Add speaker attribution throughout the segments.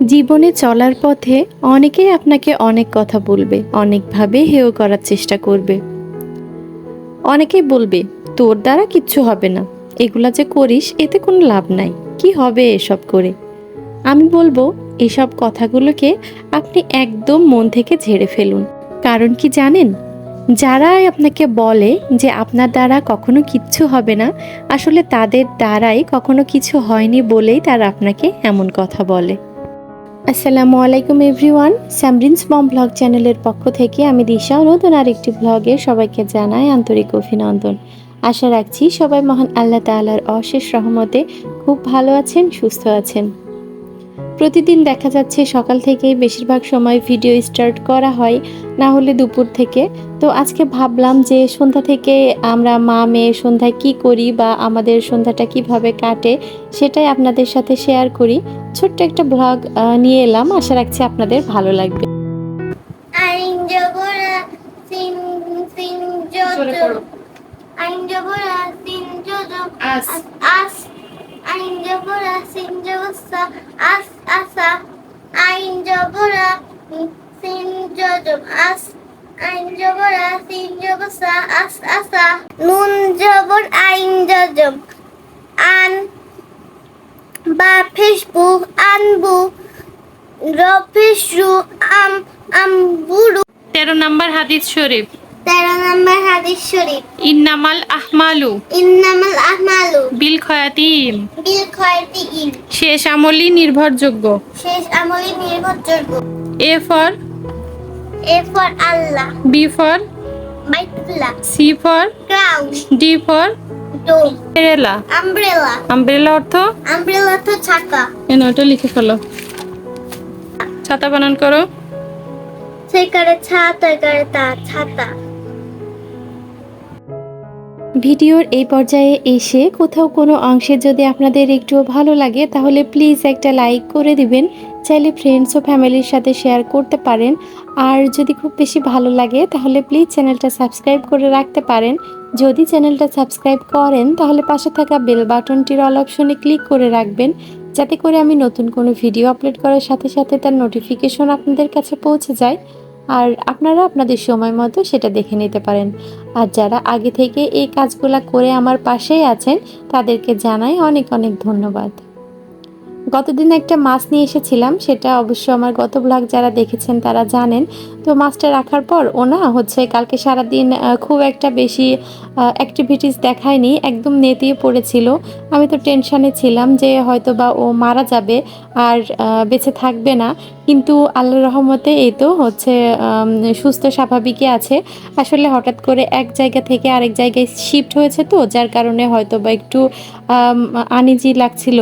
Speaker 1: জীবনে চলার পথে অনেকেই আপনাকে অনেক কথা বলবে, অনেকভাবে হেয় করার চেষ্টা করবে। অনেকেই বলবে তোর দ্বারা কিচ্ছু হবে না, এগুলা যে করিস এতে কোনো লাভ নাই, কি হবে এসব করে। আমি বলবো এসব কথাগুলোকে আপনি একদম মন থেকে ঝেড়ে ফেলুন। কারণ কি জানেন, যারা আপনাকে বলে যে আপনার দ্বারা কখনো কিচ্ছু হবে না, আসলে তাদের দ্বারাই কখনো কিছু হয়নি বলেই তারা আপনাকে এমন কথা বলে। আসসালামু আলাইকুম এভরিওয়ান, সামরিনস মম ব্লগ চ্যানেলের পক্ষ থেকে আমি দিশা নতুন আরেকটি ব্লগে সবাইকে জানাই আন্তরিক অভিনন্দন। আশা রাখছি সবাই মহান আল্লাহ তাআলার অশেষ রহমতে খুব ভালো আছেন, সুস্থ আছেন। প্রতিদিন দেখা যাচ্ছে সকাল থেকেই বেশিরভাগ সময় ভিডিও স্টার্ট করা হয়, না হলে দুপুর থেকে। তো আজকে ভাবলাম যে সন্ধ্যা থেকে আমরা মা মেয়ে সন্ধ্যায় কি করি বা আমাদের সন্ধ্যাটা কিভাবে কাটে সেটাই আপনাদের সাথে শেয়ার করি। ছোট্ট একটা ব্লগ নিয়ে এলাম, আশা রাখছি আপনাদের ভালো লাগবে।
Speaker 2: আইন জবরা সিন সিন জজ আইন জবরা সিন জজ আস আস আইন জবরা সিন জবসা আস আসা আইন জবরা সিন জজ আস আইন জবরা সিন জবসা আস আসা নুন জবর আইন জজ আন বা ফেসবুক আনবু রফিসু আমবুরু।
Speaker 1: 13 নম্বর হাদিস শরীফ।
Speaker 2: 13 নম্বর হাদিস শরীফ।
Speaker 1: ইন্নামাল আহমালু বিল খয়াতিম। শেষ আমলই নির্ভরযোগ্য। A for
Speaker 2: Allah.
Speaker 1: B for
Speaker 2: Baitullah.
Speaker 1: C for
Speaker 2: crown.
Speaker 1: D for
Speaker 2: dome.
Speaker 1: Umbrella. Umbrella অর্থ
Speaker 2: ছাতা।
Speaker 1: ওটা লিখে ফেলো। ছাতা বানান করো।
Speaker 2: সেকারে ছাতা করে তা ছাতা।
Speaker 1: ভিডিওর এই পর্যায়ে এসে কোথাও কোনো অংশে যদি আপনাদের একটু ভালো লাগে তাহলে প্লিজ একটা লাইক করে দিবেন। চাইলে ফ্রেন্ডস ও ফ্যামিলির সাথে শেয়ার করতে পারেন। আর যদি খুব বেশি ভালো লাগে তাহলে প্লিজ চ্যানেলটা সাবস্ক্রাইব করে রাখতে পারেন। যদি চ্যানেলটা সাবস্ক্রাইব করেন তাহলে পাশে থাকা বেল বাটনটির অল অপশনে ক্লিক করে রাখবেন, যাতে করে আমি নতুন কোনো ভিডিও আপলোড করার সাথে সাথে তার নোটিফিকেশন আপনাদের কাছে পৌঁছে যায় আর আপনারা আপনাদের সময় মতো সেটা দেখে নিতে পারেন। আর যারা আগে থেকে এই কাজগুলো করে আমার পাশেই আছেন তাদেরকে জানাই অনেক অনেক ধন্যবাদ। গতদিন একটা মাছ নিয়ে এসেছিলাম, সেটা অবশ্য আমার গত ব্লগ যারা দেখেছেন তারা জানেন। তো মাছটা রাখার পর ওনা কালকে সারাদিন খুব একটা বেশি অ্যাক্টিভিটিস দেখায়নি, একদম নেতিয়ে পড়েছিল। আমি তো টেনশানে ছিলাম যে হয়তো বা ও মারা যাবে আর বেঁচে থাকবে না, কিন্তু আল্লাহর রহমতে এই তো সুস্থ স্বাভাবিকই আছে। আসলে হঠাৎ করে এক জায়গা থেকে আরেক জায়গায় শিফট হয়েছে, তো যার কারণে হয়তো বা একটু আনইজি লাগছিল।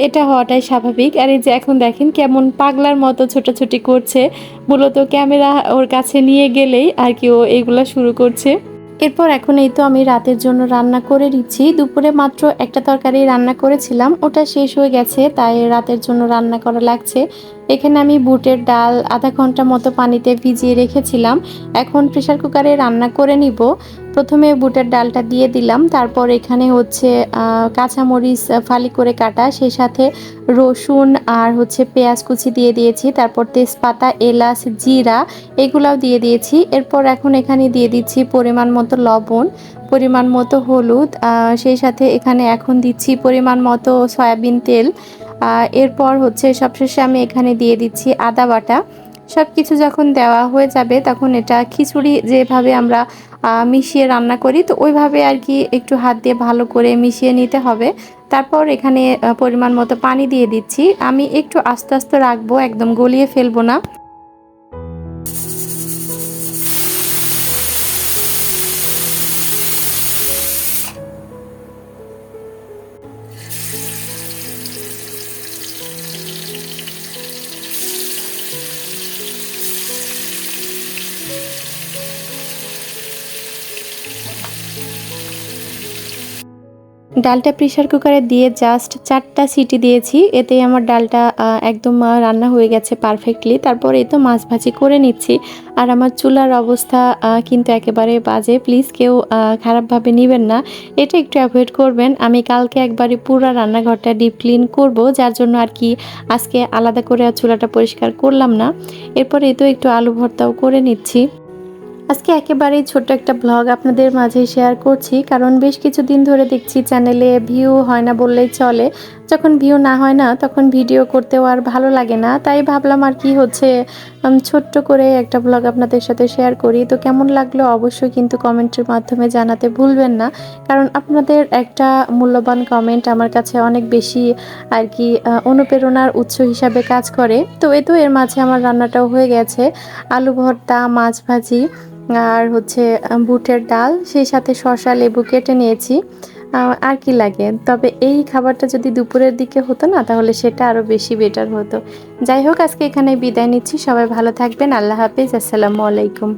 Speaker 1: এটা হওয়াটাই স্বাভাবিক। আর এই যে এখন দেখেন কেমন পাগলার মতো ছোটাছুটি করছে, মূলত ক্যামেরা ওর কাছে নিয়ে গেলেই আর কি ও এগুলা শুরু করছে। এরপর এখন এই তো আমি রাতের জন্য রান্না করে নিচ্ছি। দুপুরে মাত্র একটা তরকারি রান্না করেছিলাম, ওটা শেষ হয়ে গেছে, তাই রাতের জন্য রান্না করা লাগছে। এখানে আমি বুটের ডাল আধা ঘন্টা মতো পানিতে ভিজিয়ে রেখেছিলাম, এখন প্রেসার কুকারে রান্না করে নিব। প্রথমে বুটের ডালটা দিয়ে দিলাম, তারপর এখানে কাঁচামরিচ ফালি করে কাটা, সেই সাথে রসুন আর পেঁয়াজ কুচি দিয়ে দিয়েছি, তারপর তেজপাতা, এলাচ, জিরা এগুলাও দিয়ে দিয়েছি। এরপর এখন এখানে দিয়ে দিচ্ছি পরিমাণ মতো লবণ, পরিমাণ মতো হলুদ, সেই সাথে এখানে এখন দিচ্ছি পরিমাণ মতো সয়াবিন তেল। এরপর সবশেষে আমি এখানে দিয়ে দিচ্ছি আদা বাটা। সব কিছু যখন দেওয়া হয়ে যাবে তখন এটা খিচুড়ি যেভাবে আমরা মিশিয়ে রান্না করি, তো ওইভাবে আর কি একটু হাত দিয়ে ভালো করে মিশিয়ে নিতে হবে। তারপর এখানে পরিমাণ মতো পানি দিয়ে দিচ্ছি। আমি একটু আস্তে আস্তে রাখবো, একদম গলিয়ে ফেলবো না। ডালটা প্রেসার কুকারে দিয়ে জাস্ট 4টা সিটি দিয়েছি, এতেই আমার ডালটা একদম রান্না হয়ে গেছে পারফেক্টলি। তারপর এই তো মাছ ভাজি করে নিচ্ছি। আর আমার চুলার অবস্থা কিন্তু একেবারে বাজে, প্লিজ কেউ খারাপভাবে নেবেন না, এটা একটু অ্যাভয়েড করবেন। আমি কালকে একবারে পুরো রান্নাঘরটা ডিপ ক্লিন করব, যার জন্য আর কি আজকে আলাদা করে আর চুলাটা পরিষ্কার করলাম না। এরপর এই তো একটু আলু ভর্তাও করে নিচ্ছি। আজকে একেবারেই ছোট্ট একটা ব্লগ আপনাদের মাঝে শেয়ার করছি, কারণ বেশ কিছুদিন ধরে দেখছি চ্যানেলে ভিউ হয় না বললেই চলে। যখন ভিউ না হয় না তখন ভিডিও করতেও আর ভালো লাগে না, তাই ভাবলাম আর কি হচ্ছে ছোট্ট করে একটা ব্লগ আপনাদের সাথে শেয়ার করি। তো কেমন লাগলো অবশ্যই কিন্তু কমেন্টের মাধ্যমে জানাতে ভুলবেন না, কারণ আপনাদের একটা মূল্যবান কমেন্ট আমার কাছে অনেক বেশি আর কি অনুপ্রেরণার উৎস হিসাবে কাজ করে। তো এই তো এর মাঝে আমার রান্নাটাও হয়ে গেছে, আলু ভর্তা, মাছ ভাজি আর হচ্ছে বুটের ডাল, সেই সাথে শসা লেবু কেটে নিয়েছি। আর কি লাগে, তবে এই খাবারটা যদি দুপুরের দিকে হতো না তাহলে সেটা আরও বেশি বেটার হতো। যাই হোক, আজকে এখানে বিদায় নিচ্ছি, সবাই ভালো থাকবেন, আল্লাহ হাফেজ, আসসালামু আলাইকুম।